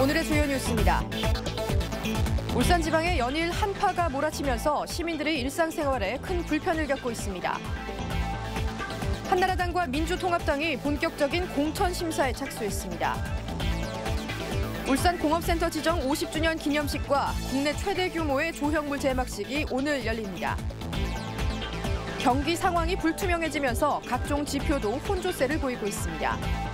오늘의 주요 뉴스입니다. 울산 지방에 연일 한파가 몰아치면서 시민들의 일상생활에 큰 불편을 겪고 있습니다. 한나라당과 민주통합당이 본격적인 공천 심사에 착수했습니다. 울산 공업센터 지정 50주년 기념식과 국내 최대 규모의 조형물 제막식이 오늘 열립니다. 경기 상황이 불투명해지면서 각종 지표도 혼조세를 보이고 있습니다.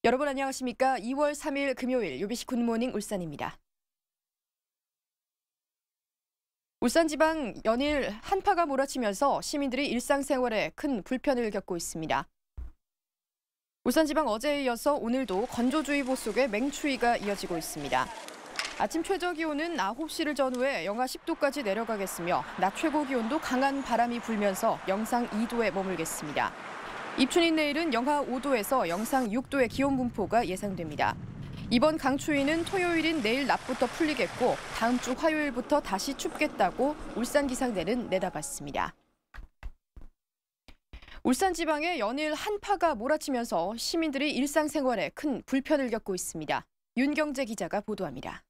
여러분 안녕하십니까? 2월 3일 금요일 UBC 굿모닝 울산입니다. 울산지방 연일 한파가 몰아치면서 시민들이 일상생활에 큰 불편을 겪고 있습니다. 울산지방 어제에 이어서 오늘도 건조주의보 속에 맹추위가 이어지고 있습니다. 아침 최저기온은 9시를 전후해 영하 10도까지 내려가겠으며 낮 최고기온도 강한 바람이 불면서 영상 2도에 머물겠습니다. 입춘인 내일은 영하 5도에서 영상 6도의 기온 분포가 예상됩니다. 이번 강추위는 토요일인 내일 낮부터 풀리겠고 다음 주 화요일부터 다시 춥겠다고 울산기상대는 내다봤습니다. 울산 지방에 연일 한파가 몰아치면서 시민들이 일상생활에 큰 불편을 겪고 있습니다. 윤경재 기자가 보도합니다.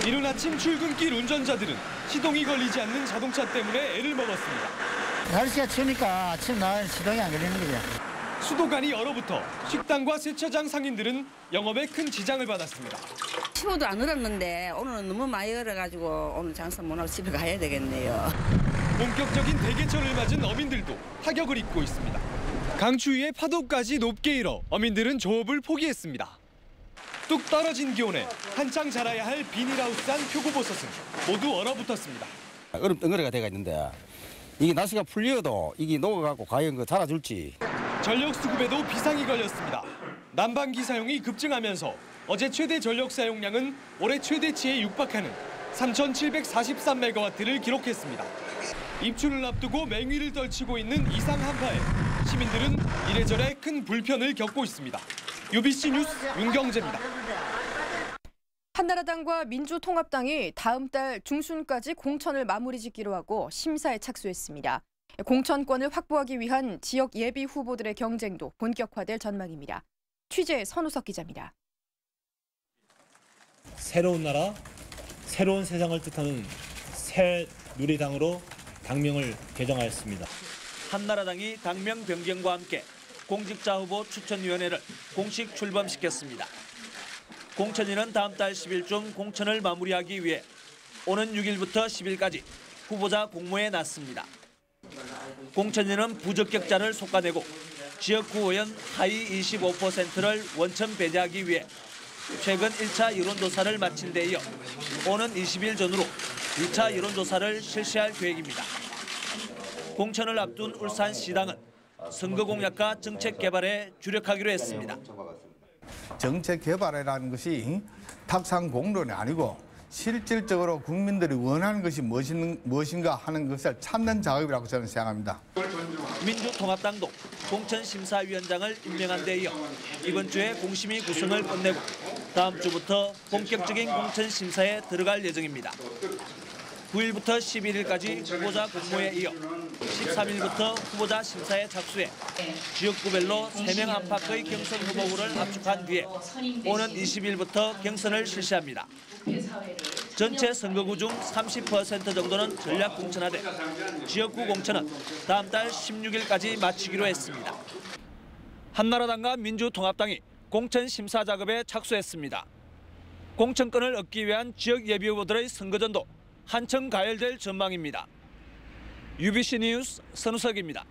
이른 아침 출근길 운전자들은 시동이 걸리지 않는 자동차 때문에 애를 먹었습니다. 날씨가 추우니까 아침 날 시동이 안 걸리는 거죠. 수도관이 얼어붙어 식당과 세차장 상인들은 영업에 큰 지장을 받았습니다. 15도 안 얼었는데 오늘은 너무 많이 얼어가지고 오늘 장사 못하고 집에 가야 되겠네요. 본격적인 대개천을 맞은 어민들도 타격을 입고 있습니다. 강추위에 파도까지 높게 일어 어민들은 조업을 포기했습니다. 뚝 떨어진 기온에 한창 자라야 할 비닐하우스 안 표고버섯은 모두 얼어붙었습니다. 얼음 덩어리가 돼가 있는데 이게 날씨가 풀려도 이게 녹아갖고 과연 그 자라줄지. 전력 수급에도 비상이 걸렸습니다. 난방기 사용이 급증하면서 어제 최대 전력 사용량은 올해 최대치에 육박하는 3,743메가와트를 기록했습니다. 입춘을 앞두고 맹위를 떨치고 있는 이상 한파에 시민들은 이래저래 큰 불편을 겪고 있습니다. UBC 뉴스 윤경재입니다. 한나라당과 민주통합당이 다음 달 중순까지 공천을 마무리 짓기로 하고 심사에 착수했습니다. 공천권을 확보하기 위한 지역 예비 후보들의 경쟁도 본격화될 전망입니다. 취재 선우석 기자입니다. 새로운 나라, 새로운 세상을 뜻하는 새 누리당으로 당명을 개정하였습니다. 한나라당이 당명 변경과 함께 공직자 후보 추천위원회를 공식 출범시켰습니다. 공천위는 다음 달 10일쯤 공천을 마무리하기 위해 오는 6일부터 10일까지 후보자 공모에 나섭니다. 공천위는 부적격자를 솎아내고 지역구 의원 하위 25%를 원천 배제하기 위해 최근 1차 여론조사를 마친 데 이어 오는 20일 전후로 2차 여론조사를 실시할 계획입니다. 공천을 앞둔 울산시당은 선거 공약과 정책 개발에 주력하기로 했습니다. 정책 개발이라는 것이 탁상공론이 아니고 실질적으로 국민들이 원하는 것이 무엇인가 하는 것을 찾는 작업이라고 저는 생각합니다. 민주통합당도 공천심사위원장을 임명한 데 이어 이번 주에 공심위 구성을 끝내고 다음 주부터 본격적인 공천심사에 들어갈 예정입니다. 9일부터 11일까지 후보자 공모에 이어 13일부터 후보자 심사에 착수해 지역구별로 3명 안팎의 경선 후보부를 압축한 뒤에 오는 20일부터 경선을 실시합니다. 전체 선거구 중 30% 정도는 전략 공천하되 지역구 공천은 다음 달 16일까지 마치기로 했습니다. 한나라당과 민주통합당이 공천 심사 작업에 착수했습니다. 공천권을 얻기 위한 지역 예비 후보들의 선거전도 한층 가열될 전망입니다. UBC 뉴스 선우석입니다.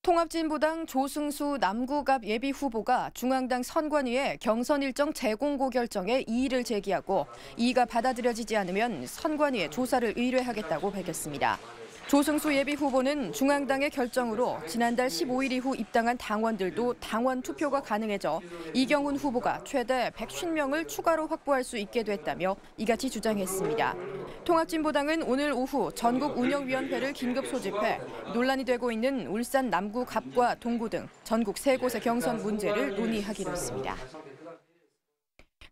통합진보당 조승수 남구갑 예비 후보가 중앙당 선관위에 경선 일정 재공고 결정에 이의를 제기하고 이의가 받아들여지지 않으면 선관위에 조사를 의뢰하겠다고 밝혔습니다. 조승수 예비 후보는 중앙당의 결정으로 지난달 15일 이후 입당한 당원들도 당원 투표가 가능해져 이경훈 후보가 최대 150명을 추가로 확보할 수 있게 됐다며 이같이 주장했습니다. 통합진보당은 오늘 오후 전국운영위원회를 긴급 소집해 논란이 되고 있는 울산 남구 갑과 동구 등 전국 3곳의 경선 문제를 논의하기로 했습니다.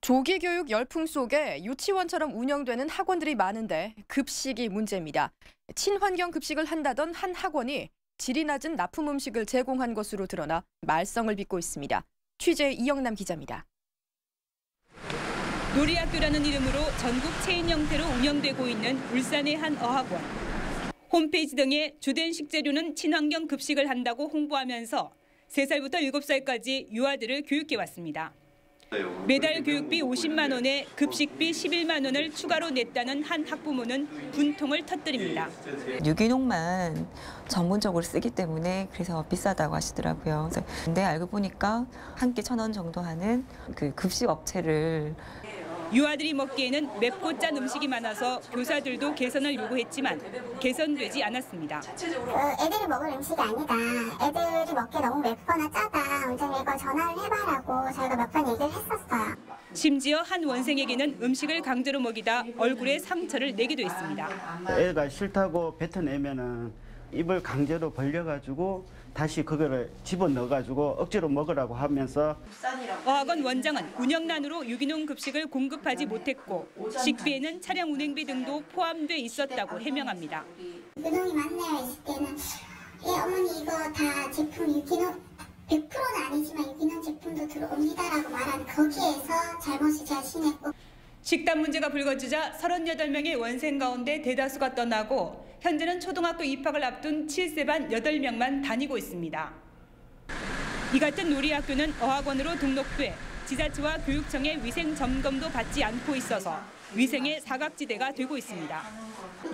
조기교육 열풍 속에 유치원처럼 운영되는 학원들이 많은데 급식이 문제입니다. 친환경 급식을 한다던 한 학원이 질이 낮은 납품 음식을 제공한 것으로 드러나 말썽을 빚고 있습니다. 취재 이영남 기자입니다. 놀이학교라는 이름으로 전국 체인 형태로 운영되고 있는 울산의 한 어학원. 홈페이지 등에 주된 식재료는 친환경 급식을 한다고 홍보하면서 3살부터 7살까지 유아들을 교육해왔습니다. 매달 교육비 50만 원에 급식비 11만 원을 추가로 냈다는 한 학부모는 분통을 터뜨립니다. 유기농만 전문적으로 쓰기 때문에 그래서 비싸다고 하시더라고요. 근데 알고 보니까 한 끼 1,000원 정도 하는 그 급식 업체를. 유아들이 먹기에는 맵고 짠 음식이 많아서 교사들도 개선을 요구했지만 개선되지 않았습니다. 애들이 먹을 음식이 아니다. 애들이 먹기에 너무 맵거나 짜다. 원장님 이거 전화를 해봐라고 저희가 몇 번 얘기를 했었어요. 심지어 한 원생에게는 음식을 강제로 먹이다 얼굴에 상처를 내기도 했습니다. 애가 싫다고 뱉어내면은 입을 강제로 벌려가지고 다시 그거를 집어넣어가지고 억지로 먹으라고 하면서. 어학원 원장은 운영난으로 유기농 급식을 공급하지 못했고 식비에는 차량 운행비 등도 포함돼 있었다고 해명합니다. 유기농이 맞나요? 했을 때는 어머니 이거 다 제품 유기농 100%는 아니지만 유기농 제품도 들어옵니다라고 말한 거기에서 잘못이 제가 신했고. 식단 문제가 불거지자 38명의 원생 가운데 대다수가 떠나고 현재는 초등학교 입학을 앞둔 7세 반 8명만 다니고 있습니다. 이 같은 놀이학교는 어학원으로 등록돼 지자체와 교육청의 위생 점검도 받지 않고 있어서 위생의 사각지대가 되고 있습니다.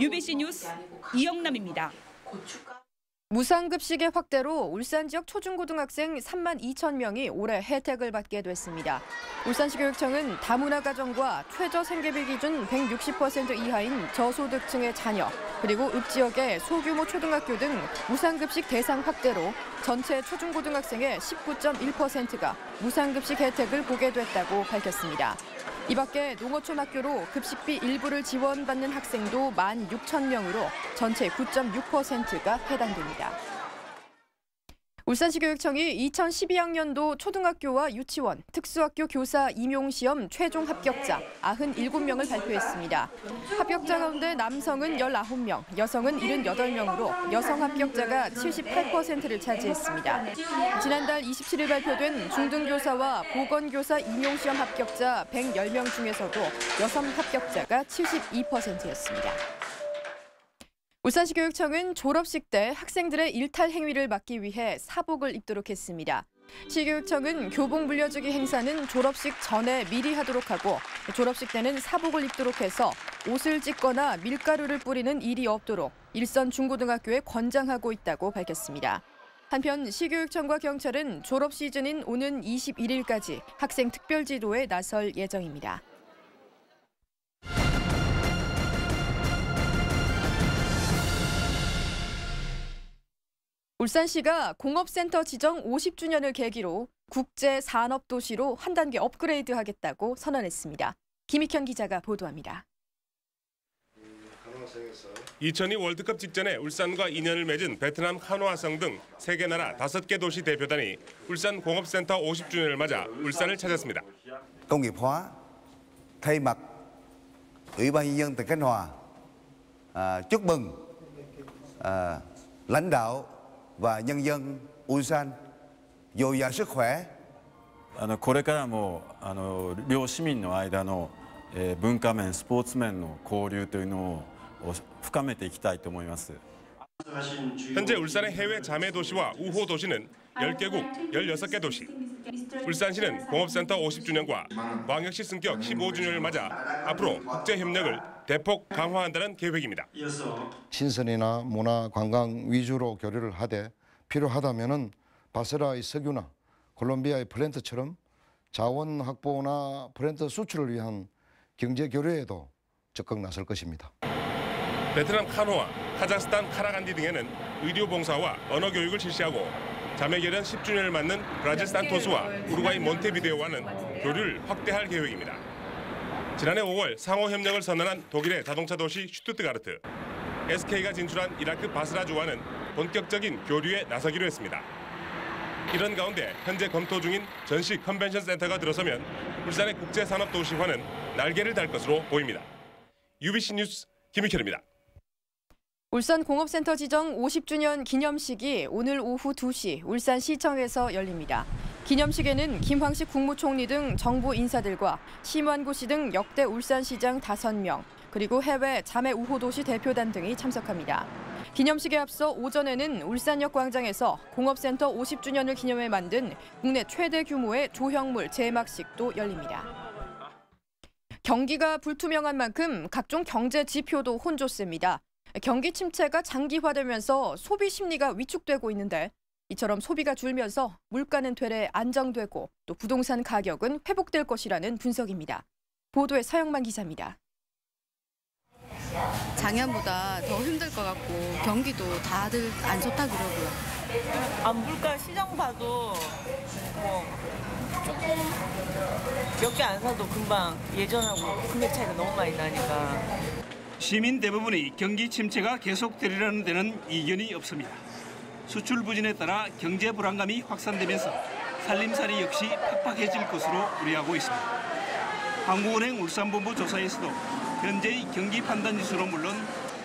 UBC 뉴스 이영남입니다. 무상급식의 확대로 울산 지역 초중고등학생 3만 2천 명이 올해 혜택을 받게 됐습니다. 울산시 교육청은 다문화 가정과 최저 생계비 기준 160% 이하인 저소득층의 자녀, 그리고 읍지역의 소규모 초등학교 등 무상급식 대상 확대로 전체 초중고등학생의 19.1%가 무상급식 혜택을 보게 됐다고 밝혔습니다. 이 밖에 농어촌 학교로 급식비 일부를 지원받는 학생도 16,000명으로 전체 9.6%가 해당됩니다. 울산시 교육청이 2012학년도 초등학교와 유치원, 특수학교 교사 임용시험 최종 합격자 97명을 발표했습니다. 합격자 가운데 남성은 19명, 여성은 78명으로 여성 합격자가 78%를 차지했습니다. 지난달 27일 발표된 중등교사와 보건교사 임용시험 합격자 110명 중에서도 여성 합격자가 72%였습니다. 울산시 교육청은 졸업식 때 학생들의 일탈 행위를 막기 위해 사복을 입도록 했습니다. 시교육청은 교복 물려주기 행사는 졸업식 전에 미리 하도록 하고 졸업식 때는 사복을 입도록 해서 옷을 찢거나 밀가루를 뿌리는 일이 없도록 일선 중고등학교에 권장하고 있다고 밝혔습니다. 한편 시교육청과 경찰은 졸업 시즌인 오는 21일까지 학생 특별지도에 나설 예정입니다. 울산시가 공업센터 지정 50주년을 계기로 국제산업도시로 한 단계 업그레이드하겠다고 선언했습니다. 김익현 기자가 보도합니다. 2002 월드컵 직전에 울산과 인연을 맺은 베트남 한화성 등 3개 나라 5개 도시 대표단이 울산 공업센터 50주년을 맞아 울산을 찾았습니다. Công nghiệp hóa thay mặt Ủy ban nhân dân tỉnh Khánh Hòa chúc mừng lãnh đạo và nhân dân 울산 dồi dào sức khỏe. これからも両市民の間の文化面、スポーツ面の交流というのを深めていきたいと思います. 현재 울산의 해외 자매 도시와 우호 도시는 10개국 16개 도시. 울산시는 공업센터 50주년과 광역시 승격 15주년을 맞아 앞으로 국제 협력을 대폭 강화한다는 계획입니다. 신선이나 문화, 관광 위주로 교류를 하되 필요하다면은 바세라의 석유나 콜롬비아의 플랜트처럼 자원 확보나 플랜트 수출을 위한 경제 교류에도 적극 나설 것입니다. 베트남 한호와 카자흐스탄 카라간디 등에는 의료 봉사와 언어 교육을 실시하고 자매 결연 10주년을 맞는 브라질 산토스와 우루과이 몬테비데오와는 교류를 확대할 계획입니다. 지난해 5월 상호 협력을 선언한 독일의 자동차 도시 슈투트가르트, SK가 진출한 이라크 바스라주와는 본격적인 교류에 나서기로 했습니다. 이런 가운데 현재 검토 중인 전시 컨벤션 센터가 들어서면 울산의 국제산업도시화는 날개를 달 것으로 보입니다. UBC 뉴스 김익현입니다. 울산공업센터 지정 50주년 기념식이 오늘 오후 2시 울산시청에서 열립니다. 기념식에는 김황식 국무총리 등 정부 인사들과 심완구 씨 등 역대 울산시장 5명, 그리고 해외 자매 우호도시 대표단 등이 참석합니다. 기념식에 앞서 오전에는 울산역 광장에서 공업센터 50주년을 기념해 만든 국내 최대 규모의 조형물 제막식도 열립니다. 경기가 불투명한 만큼 각종 경제 지표도 혼조세입니다. 경기 침체가 장기화되면서 소비 심리가 위축되고 있는데 이처럼 소비가 줄면서 물가는 되레 안정되고 또 부동산 가격은 회복될 것이라는 분석입니다. 보도에 서영만 기자입니다. 작년보다 더 힘들 것 같고 경기도 다들 안 좋다 그러고요. 물가 시장 봐도 조금 몇 개 안 사도 금방 예전하고 금액 차이가 너무 많이 나니까. 시민 대부분이 경기 침체가 계속되리라는 데는 이견이 없습니다. 수출 부진에 따라 경제 불안감이 확산되면서 살림살이 역시 팍팍해질 것으로 우려하고 있습니다. 한국은행 울산본부 조사에서도 현재의 경기 판단지수로 물론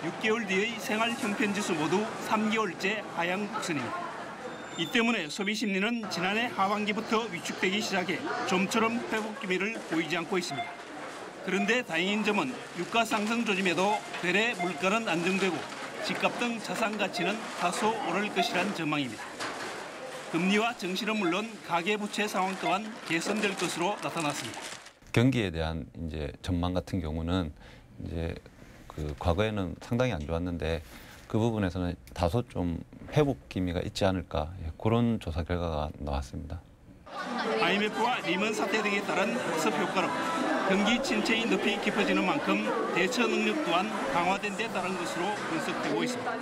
6개월 뒤의 생활 형편지수 모두 3개월째 하향 곡선입니다. 이 때문에 소비 심리는 지난해 하반기부터 위축되기 시작해 좀처럼 회복 기미를 보이지 않고 있습니다. 그런데 다행인 점은 유가 상승 조짐에도 되레 물가는 안정되고 집값 등 자산 가치는 다소 오를 것이란 전망입니다. 금리와 증시는 물론 가계 부채 상황 또한 개선될 것으로 나타났습니다. 경기에 대한 이제 전망 같은 경우는 이제 과거에는 상당히 안 좋았는데 그 부분에서는 다소 좀 회복 기미가 있지 않을까 그런 조사 결과가 나왔습니다. IMF와 리먼 사태 등에 따른 학습 효과로 경기 침체의 늪이 깊어지는 만큼 대처 능력 또한 강화된 데 따른 것으로 분석되고 있습니다.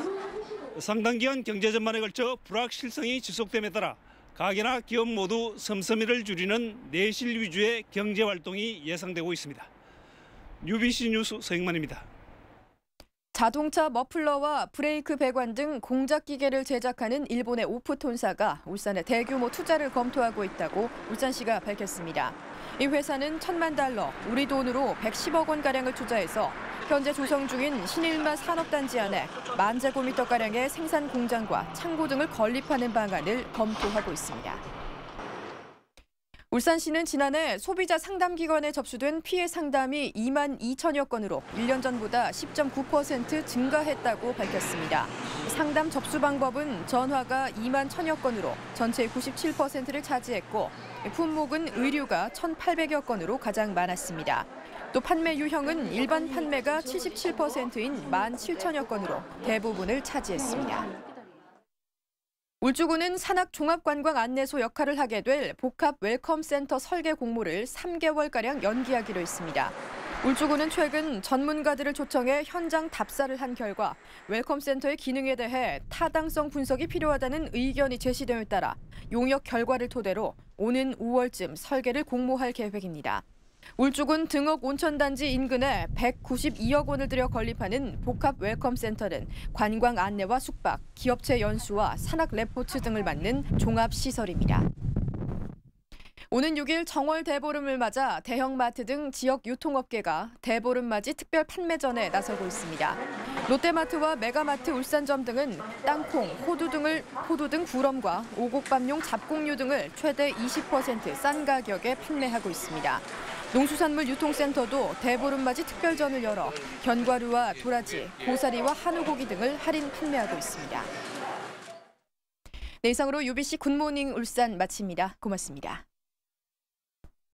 상당 기간 경제 전반에 걸쳐 불확실성이 지속됨에 따라 가계나 기업 모두 섬섬이를 줄이는 내실 위주의 경제 활동이 예상되고 있습니다. UBC 뉴스 서영만입니다. 자동차 머플러와 브레이크 배관 등 공작 기계를 제작하는 일본의 오프톤사가 울산에 대규모 투자를 검토하고 있다고 울산시가 밝혔습니다. 이 회사는 $10,000,000, 우리 돈으로 110억 원가량을 투자해서 현재 조성 중인 신일마 산업단지 안에 10,000제곱미터가량의 생산 공장과 창고 등을 건립하는 방안을 검토하고 있습니다. 울산시는 지난해 소비자 상담기관에 접수된 피해 상담이 22,000여 건으로 1년 전보다 10.9% 증가했다고 밝혔습니다. 상담 접수 방법은 전화가 21,000여 건으로 전체의 97%를 차지했고 품목은 의류가 1,800여 건으로 가장 많았습니다. 또 판매 유형은 일반 판매가 77%인 17,000여 건으로 대부분을 차지했습니다. 울주군은 산악종합관광 안내소 역할을 하게 될 복합 웰컴센터 설계 공모를 3개월가량 연기하기로 했습니다. 울주군은 최근 전문가들을 초청해 현장 답사를 한 결과 웰컴센터의 기능에 대해 타당성 분석이 필요하다는 의견이 제시됨에 따라 용역 결과를 토대로 오는 5월쯤 설계를 공모할 계획입니다. 울주군 등억 온천단지 인근에 192억 원을 들여 건립하는 복합 웰컴센터는 관광 안내와 숙박, 기업체 연수와 산악 레포츠 등을 맡는 종합시설입니다. 오는 6일 정월 대보름을 맞아 대형마트 등 지역 유통업계가 대보름 맞이 특별 판매전에 나서고 있습니다. 롯데마트와 메가마트 울산점 등은 땅콩, 호두 등 구럼과 오곡밥용 잡곡류 등을 최대 20% 싼 가격에 판매하고 있습니다. 농수산물 유통센터도 대보름맞이 특별전을 열어 견과류와 도라지, 고사리와 한우고기 등을 할인 판매하고 있습니다. 네, 이상으로 UBC 굿모닝 울산 마칩니다. 고맙습니다.